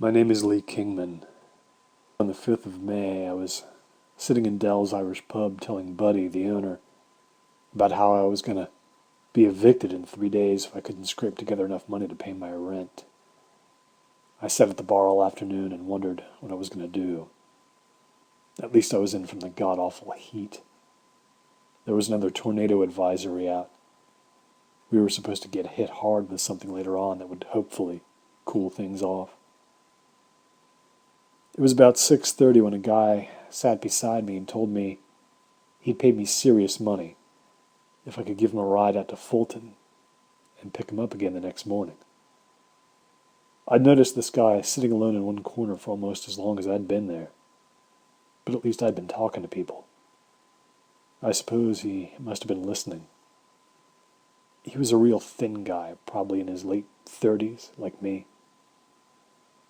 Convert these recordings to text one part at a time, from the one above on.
My name is Lee Kingman. On the 5th of May, I was sitting in Dell's Irish pub telling Buddy, the owner, about how I was going to be evicted in 3 days if I couldn't scrape together enough money to pay my rent. I sat at the bar all afternoon and wondered what I was going to do. At least I was in from the god-awful heat. There was another tornado advisory out. We were supposed to get hit hard with something later on that would hopefully cool things off. It was about 6:30 when a guy sat beside me and told me he'd pay me serious money if I could give him a ride out to Fulton and pick him up again the next morning. I'd noticed this guy sitting alone in one corner for almost as long as I'd been there, but at least I'd been talking to people. I suppose he must have been listening. He was a real thin guy, probably in his late 30s, like me.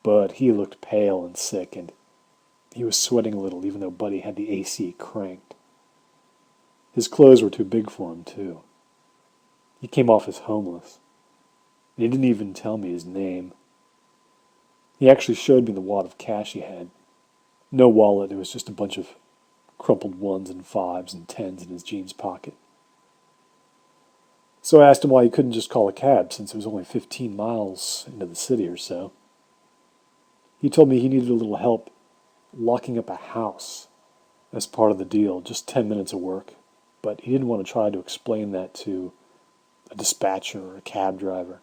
But he looked pale and sick, and he was sweating a little even though Buddy had the AC cranked. His clothes were too big for him, too. He came off as homeless, and he didn't even tell me his name. He actually showed me the wad of cash he had. No wallet, it was just a bunch of crumpled ones and fives and tens in his jeans pocket. So I asked him why he couldn't just call a cab since it was only 15 miles into the city or so. He told me he needed a little help locking up a house as part of the deal, just 10 minutes of work, but he didn't want to try to explain that to a dispatcher or a cab driver.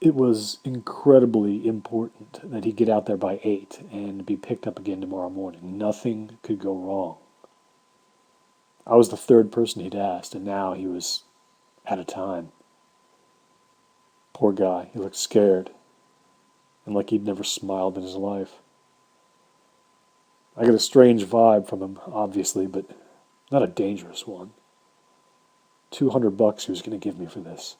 It was incredibly important that he get out there by 8 and be picked up again tomorrow morning. Nothing could go wrong. I was the third person he'd asked, and now he was out of time. Poor guy, he looked scared, and like he'd never smiled in his life. I got a strange vibe from him, obviously, but not a dangerous one. $200 he was going to give me for this.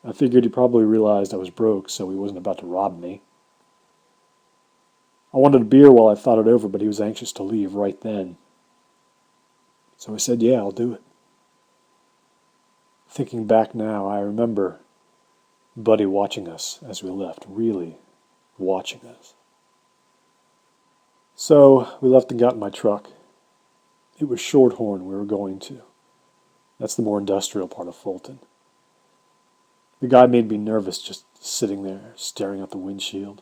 I figured he probably realized I was broke, so he wasn't about to rob me. I wanted a beer while I thought it over, but he was anxious to leave right then. So I said, yeah, I'll do it. Thinking back now, I remember Buddy watching us as we left, really watching us. So we left and got in my truck. It was Shorthorn we were going to. That's the more industrial part of Fulton. The guy made me nervous just sitting there, staring out the windshield.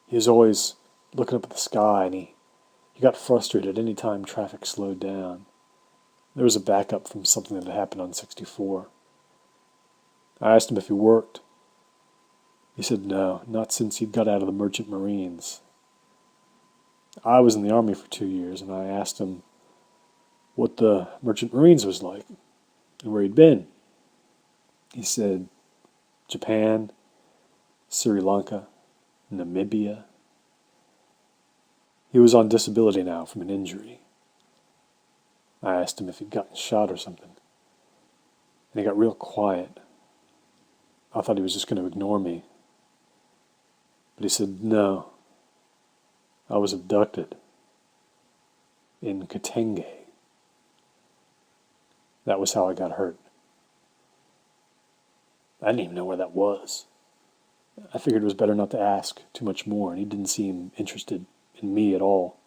He was always looking up at the sky, and he got frustrated any time traffic slowed down. There was a backup from something that had happened on 64. I asked him if he worked. He said no, not since he'd got out of the Merchant Marines. I was in the Army for 2 years, and I asked him what the Merchant Marines was like and where he'd been. He said Japan, Sri Lanka, Namibia. He was on disability now from an injury. I asked him if he'd gotten shot or something, and he got real quiet. I thought he was just going to ignore me. But he said, no, I was abducted in Katenge. That was how I got hurt. I didn't even know where that was. I figured it was better not to ask too much more, and he didn't seem interested in me at all.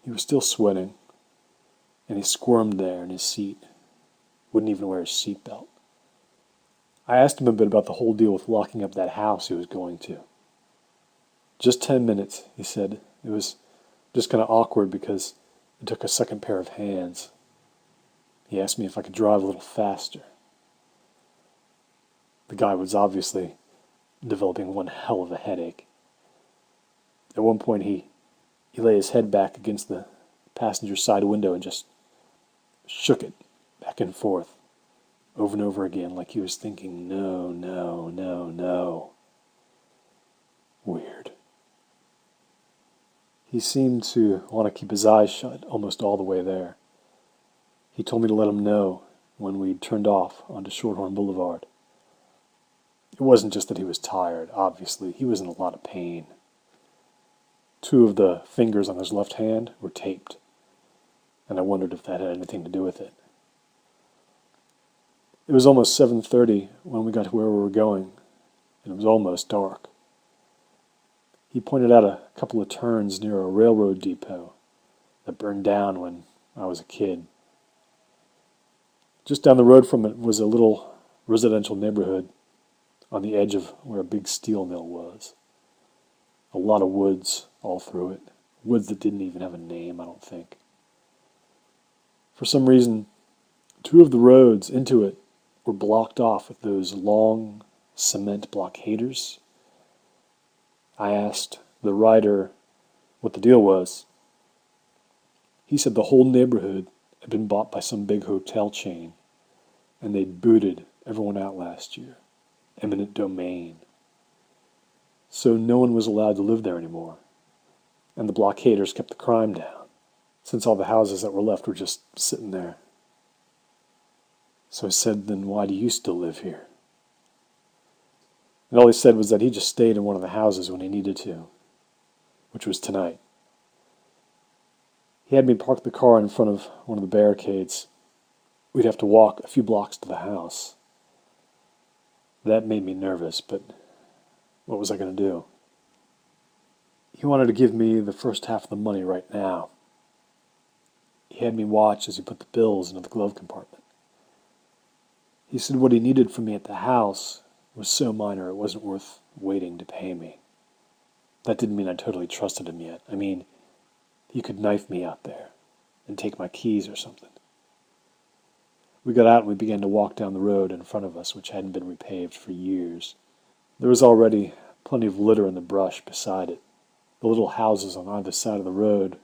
He was still sweating, and he squirmed there in his seat. Wouldn't even wear his seatbelt. I asked him a bit about the whole deal with locking up that house he was going to. Just 10 minutes, he said. It was just kind of awkward because it took a second pair of hands. He asked me if I could drive a little faster. The guy was obviously developing one hell of a headache. At one point, he lay his head back against the passenger side window and just shook it back and forth over and over again like he was thinking, no, no, no, no. Weird. He seemed to want to keep his eyes shut almost all the way there. He told me to let him know when we'd turned off onto Shorthorn Boulevard. It wasn't just that he was tired, obviously. He was in a lot of pain. 2 of the fingers on his left hand were taped, and I wondered if that had anything to do with it. It was almost 7:30 when we got to where we were going, and it was almost dark. He pointed out a couple of turns near a railroad depot that burned down when I was a kid. Just down the road from it was a little residential neighborhood on the edge of where a big steel mill was. A lot of woods all through it. Woods that didn't even have a name, I don't think. For some reason, two of the roads into it were blocked off with those long cement blockaders. I asked the rider what the deal was. He said the whole neighborhood had been bought by some big hotel chain, and they'd booted everyone out last year. Eminent domain. So no one was allowed to live there anymore, and the blockaders kept the crime down, since all the houses that were left were just sitting there. So I said, then why do you still live here? And all he said was that he just stayed in one of the houses when he needed to, which was tonight. He had me park the car in front of one of the barricades. We'd have to walk a few blocks to the house. That made me nervous, but what was I going to do? He wanted to give me the first half of the money right now. He had me watch as he put the bills into the glove compartment. He said what he needed from me at the house was so minor it wasn't worth waiting to pay me. That didn't mean I totally trusted him yet. I mean, he could knife me out there and take my keys or something. We got out and we began to walk down the road in front of us, which hadn't been repaved for years. There was already plenty of litter in the brush beside it. The little houses on either side of the road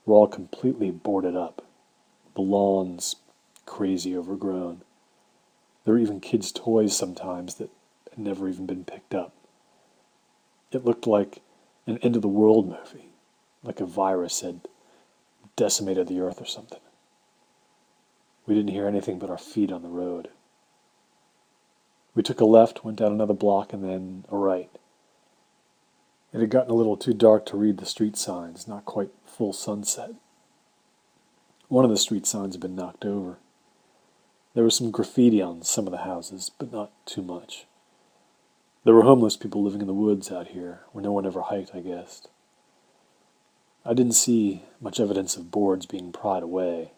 were all completely boarded up. The lawns crazy overgrown. There were even kids' toys sometimes that had never even been picked up. It looked like an end-of-the-world movie, like a virus had decimated the earth or something. We didn't hear anything but our feet on the road. We took a left, went down another block, and then a right. It had gotten a little too dark to read the street signs, not quite full sunset. One of the street signs had been knocked over. There was some graffiti on some of the houses, but not too much. There were homeless people living in the woods out here, where no one ever hiked, I guessed. I didn't see much evidence of boards being pried away.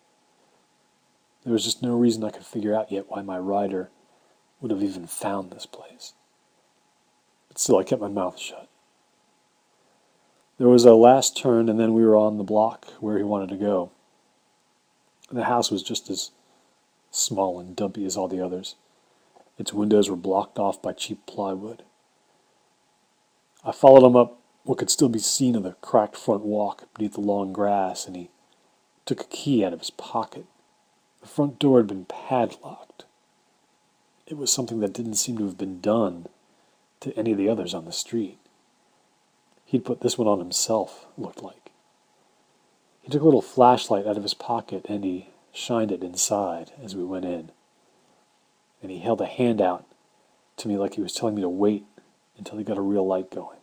There was just no reason I could figure out yet why my rider would have even found this place. But still, I kept my mouth shut. There was a last turn, and then we were on the block where he wanted to go. The house was just as small and dumpy as all the others. Its windows were blocked off by cheap plywood. I followed him up what could still be seen of the cracked front walk beneath the long grass, and he took a key out of his pocket. The front door had been padlocked. It was something that didn't seem to have been done to any of the others on the street. He'd put this one on himself, it looked like. He took a little flashlight out of his pocket and he shined it inside as we went in. And he held a hand out to me like he was telling me to wait until he got a real light going.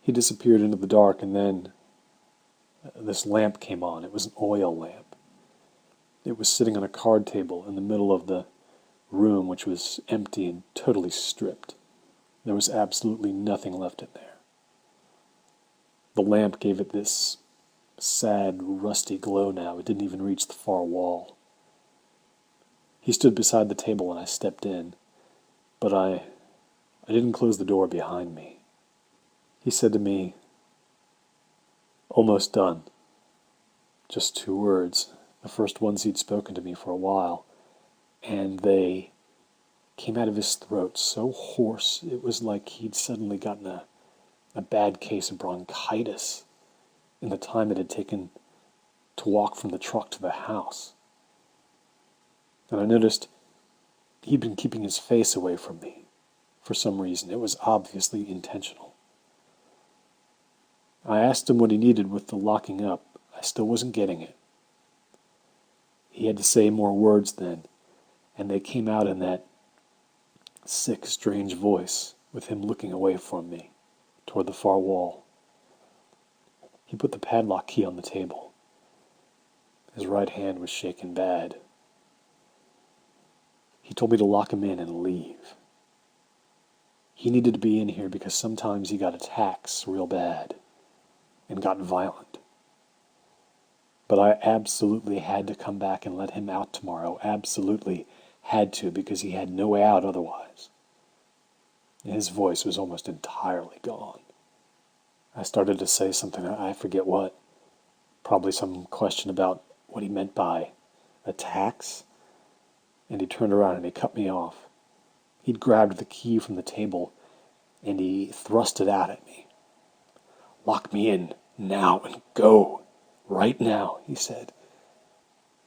He disappeared into the dark, and then this lamp came on. It was an oil lamp. It was sitting on a card table in the middle of the room, which was empty and totally stripped. There was absolutely nothing left in there. The lamp gave it this sad, rusty glow now. It didn't even reach the far wall. He stood beside the table when I stepped in, but I didn't close the door behind me. He said to me, "Almost done." Just 2 words, the first ones he'd spoken to me for a while, and they came out of his throat so hoarse it was like he'd suddenly gotten a bad case of bronchitis in the time it had taken to walk from the truck to the house. And I noticed he'd been keeping his face away from me for some reason. It was obviously intentional. I asked him what he needed with the locking up. I still wasn't getting it. He had to say more words then, and they came out in that sick, strange voice, with him looking away from me, toward the far wall. He put the padlock key on the table. His right hand was shaking bad. He told me to lock him in and leave. he needed to be in here because sometimes he got attacks real bad and got violent. But I absolutely had to come back and let him out tomorrow. Absolutely had to, because he had no way out otherwise. His voice was almost entirely gone. I started to say something, I forget what. Probably some question about what he meant by attacks. And he turned around and he cut me off. He'd grabbed the key from the table and he thrust it out at me. "Lock me in now and go. Right now," he said.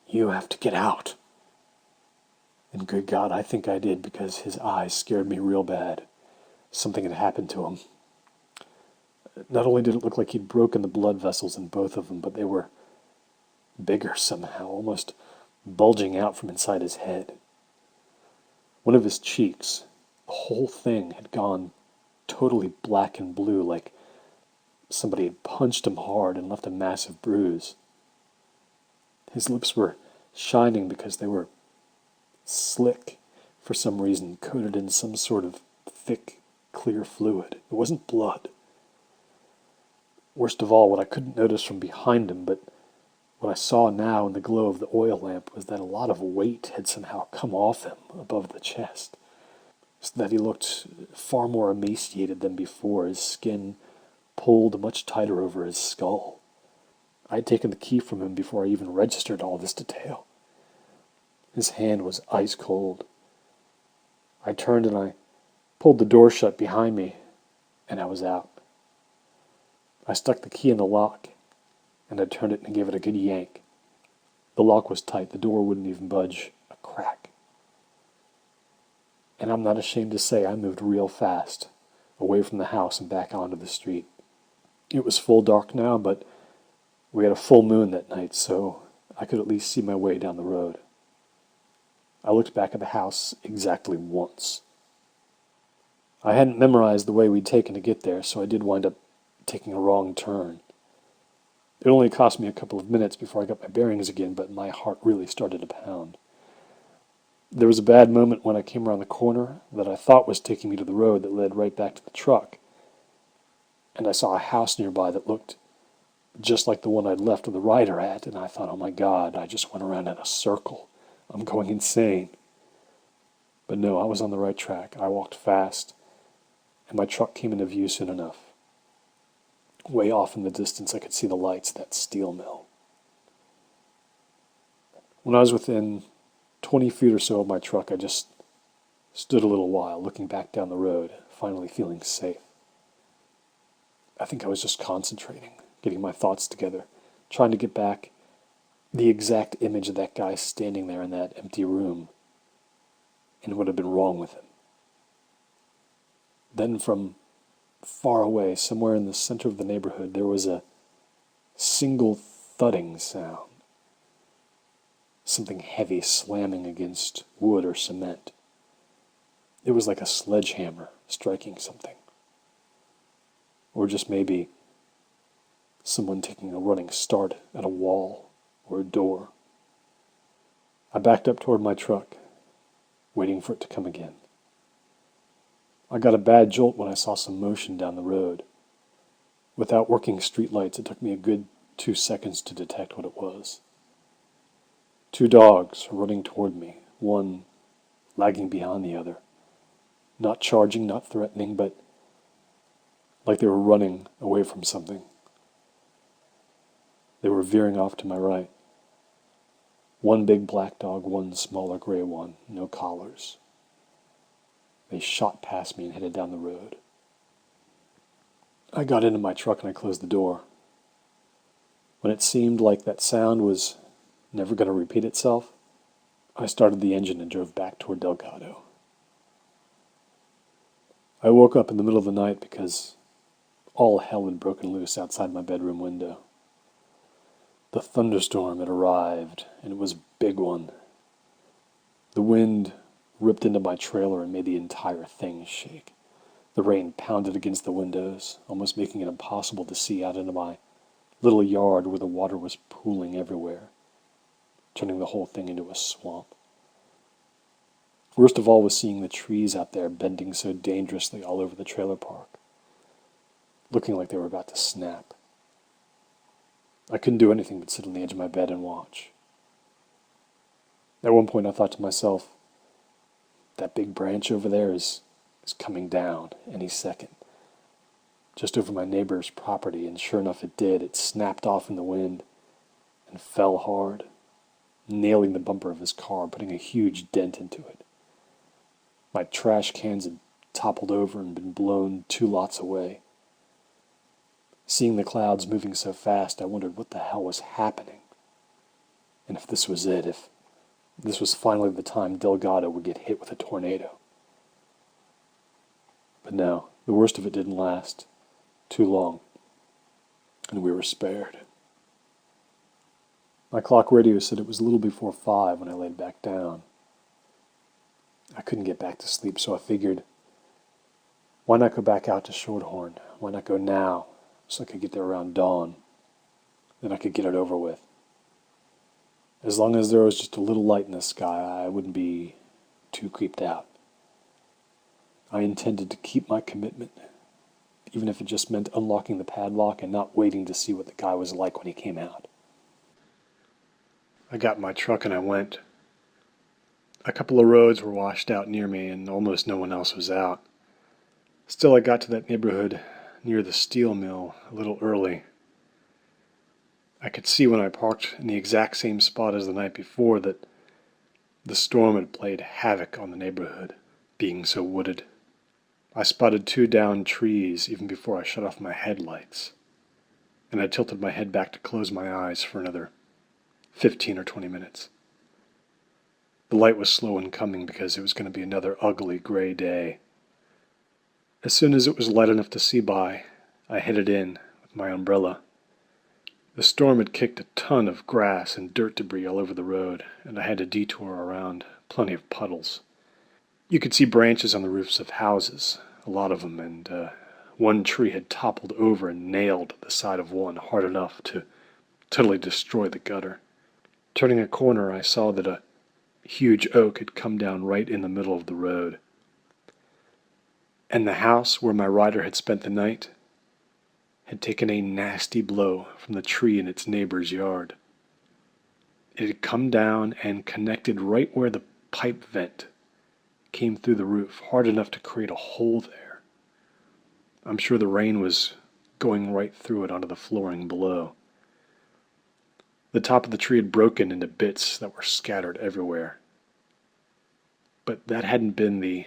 "You have to get out." And good God, I think I did, because his eyes scared me real bad. Something had happened to him. Not only did it look like he'd broken the blood vessels in both of them, but they were bigger somehow, almost bulging out from inside his head. One of his cheeks, the whole thing had gone totally black and blue, like somebody had punched him hard and left a massive bruise. His lips were shining because they were slick, for some reason, coated in some sort of thick, clear fluid. It wasn't blood. Worst of all, what I couldn't notice from behind him, but what I saw now in the glow of the oil lamp, was that a lot of weight had somehow come off him above the chest, so that he looked far more emaciated than before, his skin pulled much tighter over his skull. I had taken the key from him before I even registered all this detail. His hand was ice cold. I turned and I pulled the door shut behind me, and I was out. I stuck the key in the lock, and I turned it and gave it a good yank. The lock was tight. The door wouldn't even budge a crack. And I'm not ashamed to say I moved real fast, away from the house and back onto the street. It was full dark now, but we had a full moon that night, so I could at least see my way down the road. I looked back at the house exactly once. I hadn't memorized the way we'd taken to get there, so I did wind up taking a wrong turn. It only cost me a couple of minutes before I got my bearings again, but my heart really started to pound. There was a bad moment when I came around the corner that I thought was taking me to the road that led right back to the truck, and I saw a house nearby that looked just like the one I'd left the rider at, and I thought, oh my God, I just went around in a circle. I'm going insane. But no, I was on the right track. I walked fast, and my truck came into view soon enough. Way off in the distance, I could see the lights of that steel mill. When I was within 20 feet or so of my truck, I just stood a little while, looking back down the road, finally feeling safe. I think I was just concentrating, getting my thoughts together, trying to get back the exact image of that guy standing there in that empty room and what had been wrong with him. Then from far away, somewhere in the center of the neighborhood, there was a single thudding sound. Something heavy slamming against wood or cement. It was like a sledgehammer striking something. Or just maybe someone taking a running start at a wall or a door. I backed up toward my truck, waiting for it to come again. I got a bad jolt when I saw some motion down the road. Without working streetlights, it took me a good 2 seconds to detect what it was. 2 dogs running toward me, one lagging behind the other. Not charging, not threatening, but like they were running away from something. They were veering off to my right. One big black dog, one smaller gray one, no collars. They shot past me and headed down the road. I got into my truck and I closed the door. When it seemed like that sound was never going to repeat itself, I started the engine and drove back toward Delgado. I woke up in the middle of the night because all hell had broken loose outside my bedroom window. The thunderstorm had arrived, and it was a big one. The wind ripped into my trailer and made the entire thing shake. The rain pounded against the windows, almost making it impossible to see out into my little yard where the water was pooling everywhere, turning the whole thing into a swamp. Worst of all was seeing the trees out there bending so dangerously all over the trailer park, looking like they were about to snap. I couldn't do anything but sit on the edge of my bed and watch. At one point I thought to myself, that big branch over there is coming down any second, just over my neighbor's property, and sure enough it did. It snapped off in the wind and fell hard, nailing the bumper of his car, putting a huge dent into it. My trash cans had toppled over and been blown 2 lots away. Seeing the clouds moving so fast, I wondered what the hell was happening. And if this was it, if this was finally the time Delgado would get hit with a tornado. But no, the worst of it didn't last too long, and we were spared. My clock radio said it was a little before 5 when I laid back down. I couldn't get back to sleep, so I figured, why not go back out to Shorthorn? Why not go now, so I could get there around dawn? Then I could get it over with. As long as there was just a little light in the sky, I wouldn't be too creeped out. I intended to keep my commitment, even if it just meant unlocking the padlock and not waiting to see what the guy was like when he came out. I got in my truck and I went. A couple of roads were washed out near me and almost no one else was out. Still, I got to that neighborhood near the steel mill a little early. I could see when I parked in the exact same spot as the night before that the storm had played havoc on the neighborhood, being so wooded. I spotted 2 downed trees even before I shut off my headlights, and I tilted my head back to close my eyes for another 15 or 20 minutes. The light was slow in coming because it was going to be another ugly gray day. As soon as it was light enough to see by, I headed in with my umbrella. The storm had kicked a ton of grass and dirt debris all over the road, and I had to detour around plenty of puddles. You could see branches on the roofs of houses, a lot of them, and one tree had toppled over and nailed the side of one hard enough to totally destroy the gutter. Turning a corner, I saw that a huge oak had come down right in the middle of the road. And the house where my rider had spent the night had taken a nasty blow from the tree in its neighbor's yard. It had come down and connected right where the pipe vent came through the roof, hard enough to create a hole there. I'm sure the rain was going right through it onto the flooring below. The top of the tree had broken into bits that were scattered everywhere. But that hadn't been the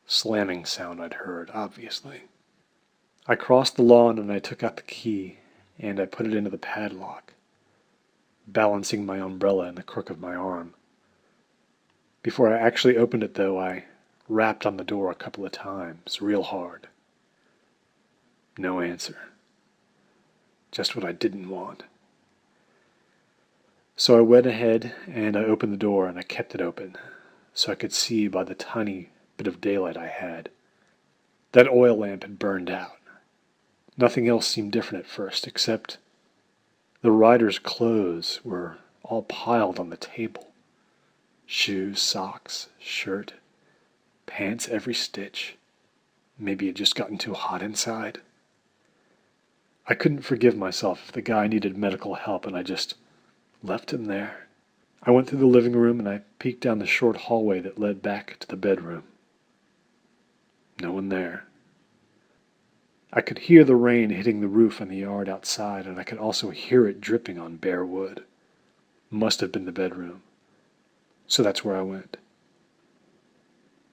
slamming sound I'd heard, obviously. I crossed the lawn and I took out the key and I put it into the padlock, balancing my umbrella in the crook of my arm. Before I actually opened it, though, I rapped on the door a couple of times, real hard. No answer. Just what I didn't want. So I went ahead and I opened the door and I kept it open so I could see by the tiny bit of daylight I had. That oil lamp had burned out. Nothing else seemed different at first, except the rider's clothes were all piled on the table. Shoes, socks, shirt, pants, every stitch. Maybe it just gotten too hot inside. I couldn't forgive myself if the guy needed medical help and I just left him there. I went through the living room and I peeked down the short hallway that led back to the bedroom. No one there. I could hear the rain hitting the roof and the yard outside, and I could also hear it dripping on bare wood. Must have been the bedroom. So that's where I went.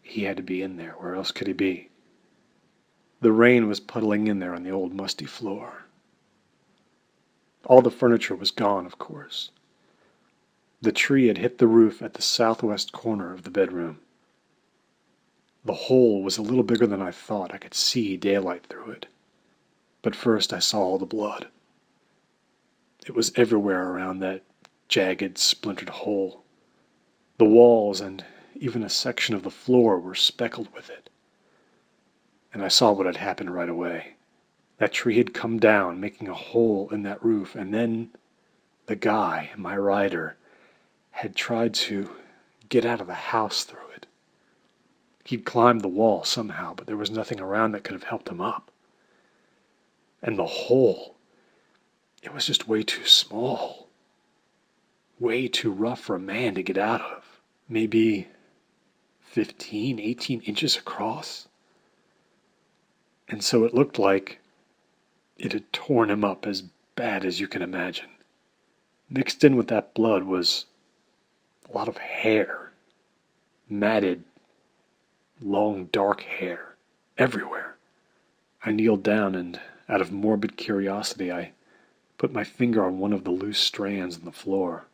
He had to be in there. Where else could he be? The rain was puddling in there on the old musty floor. All the furniture was gone, of course. The tree had hit the roof at the southwest corner of the bedroom. The hole was a little bigger than I thought. I could see daylight through it. But first I saw all the blood. It was everywhere around that jagged, splintered hole. The walls and even a section of the floor were speckled with it. And I saw what had happened right away. That tree had come down, making a hole in that roof, and then the guy, my rider, had tried to get out of the house through it. He'd climbed the wall somehow, but there was nothing around that could have helped him up. And the hole, it was just way too small. Way too rough for a man to get out of. Maybe 15, 18 inches across. And so it looked like it had torn him up as bad as you can imagine. Mixed in with that blood was a lot of hair. Matted, long, dark hair. Everywhere. I kneeled down and, out of morbid curiosity, I put my finger on one of the loose strands on the floor.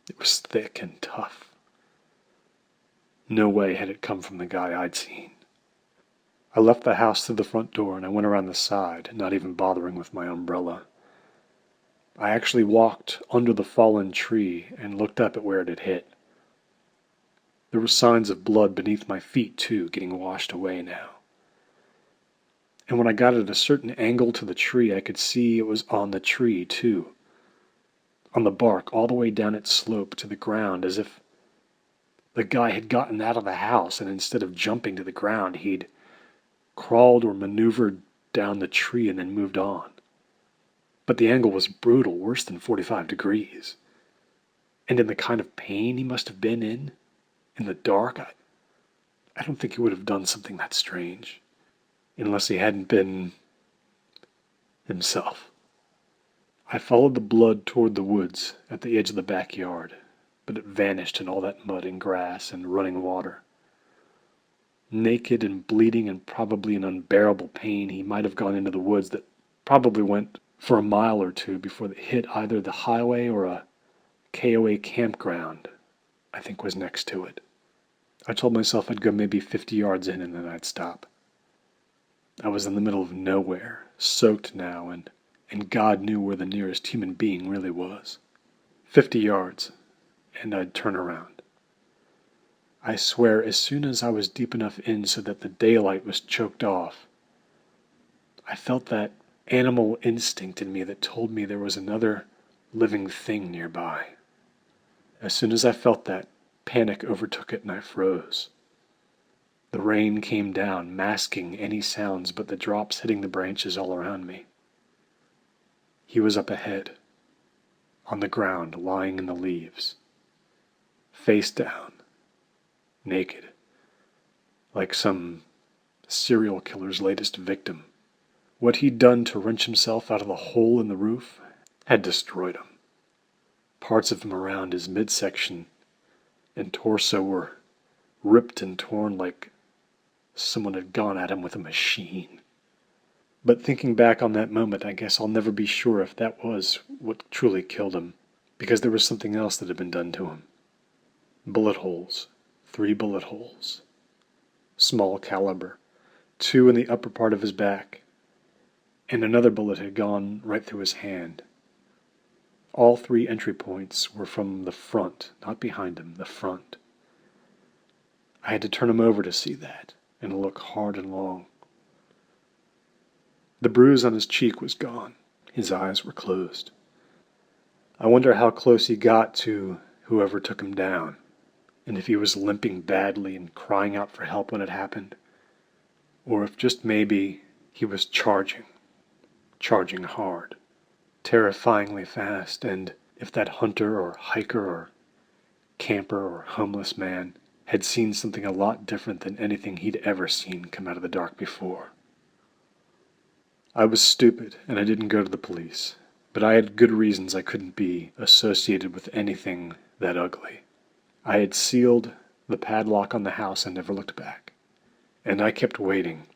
It was thick and tough. No way had it come from the guy I'd seen. I left the house through the front door and I went around the side, not even bothering with my umbrella. I actually walked under the fallen tree and looked up at where it had hit. There were signs of blood beneath my feet, too, getting washed away now. And when I got at a certain angle to the tree, I could see it was on the tree, too. On the bark, all the way down its slope to the ground, as if the guy had gotten out of the house and instead of jumping to the ground, he'd crawled or maneuvered down the tree and then moved on. But the angle was brutal, worse than 45 degrees. And in the kind of pain he must have been in the dark, I don't think he would have done something that strange. Unless he hadn't been himself. I followed the blood toward the woods at the edge of the backyard, but it vanished in all that mud and grass and running water. Naked and bleeding and probably in unbearable pain, he might have gone into the woods that probably went for a mile or two before it hit either the highway or a KOA campground, I think was next to it. I told myself I'd go maybe 50 yards in and then I'd stop. I was in the middle of nowhere, soaked now, and God knew where the nearest human being really was. 50 yards, and I'd turn around. I swear, as soon as I was deep enough in so that the daylight was choked off, I felt that animal instinct in me that told me there was another living thing nearby. As soon as I felt that, panic overtook it and I froze. The rain came down, masking any sounds but the drops hitting the branches all around me. He was up ahead, on the ground, lying in the leaves, face down, naked, like some serial killer's latest victim. What he'd done to wrench himself out of the hole in the roof had destroyed him. Parts of him around his midsection and torso were ripped and torn like someone had gone at him with a machine. But thinking back on that moment, I guess I'll never be sure if that was what truly killed him, because there was something else that had been done to him. Bullet holes, 3 bullet holes. Small caliber, 2 in the upper part of his back, and another bullet had gone right through his hand. All 3 entry points were from the front, not behind him, the front. I had to turn him over to see that, and look hard and long. The bruise on his cheek was gone. His eyes were closed. I wonder how close he got to whoever took him down, and if he was limping badly and crying out for help when it happened, or if just maybe he was charging hard, terrifyingly fast, and if that hunter or hiker or camper or homeless man had seen something a lot different than anything he'd ever seen come out of the dark before. I was stupid, and I didn't go to the police, but I had good reasons I couldn't be associated with anything that ugly. I had sealed the padlock on the house and never looked back, and I kept waiting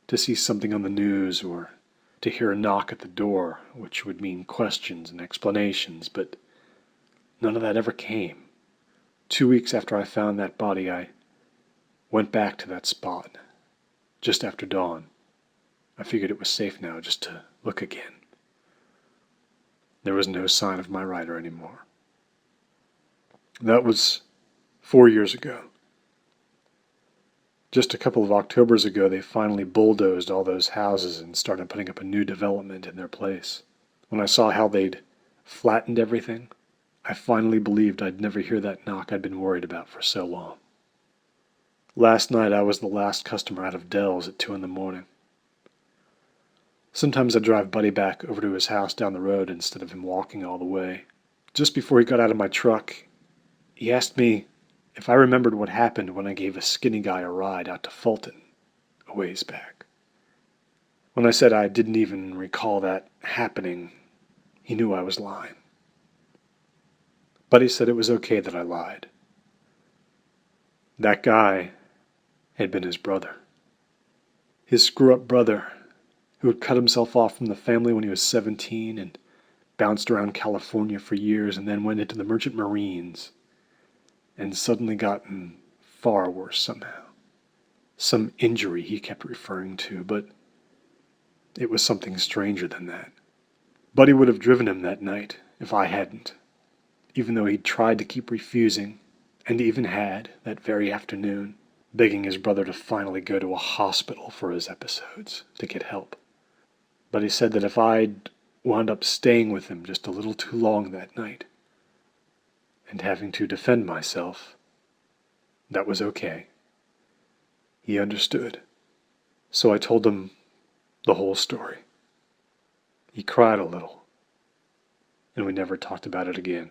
to see something on the news or to hear a knock at the door, which would mean questions and explanations, but none of that ever came. 2 weeks after I found that body, I went back to that spot, just after dawn. I figured it was safe now just to look again. There was no sign of my rider anymore. That was 4 years ago. Just a couple of Octobers ago, they finally bulldozed all those houses and started putting up a new development in their place. When I saw how they'd flattened everything, I finally believed I'd never hear that knock I'd been worried about for so long. Last night I was the last customer out of Dell's at 2 in the morning. Sometimes I drive Buddy back over to his house down the road instead of him walking all the way. Just before he got out of my truck, he asked me if I remembered what happened when I gave a skinny guy a ride out to Fulton a ways back. When I said I didn't even recall that happening, he knew I was lying. Buddy said it was okay that I lied. That guy had been his brother. His screw-up brother who had cut himself off from the family when he was 17 and bounced around California for years and then went into the Merchant Marines and suddenly gotten far worse somehow. Some injury he kept referring to, but it was something stranger than that. Buddy would have driven him that night if I hadn't, even though he'd tried to keep refusing, and even had, that very afternoon, begging his brother to finally go to a hospital for his episodes to get help. But he said that if I'd wound up staying with him just a little too long that night, and having to defend myself, that was okay. He understood. So I told him the whole story. He cried a little, and we never talked about it again.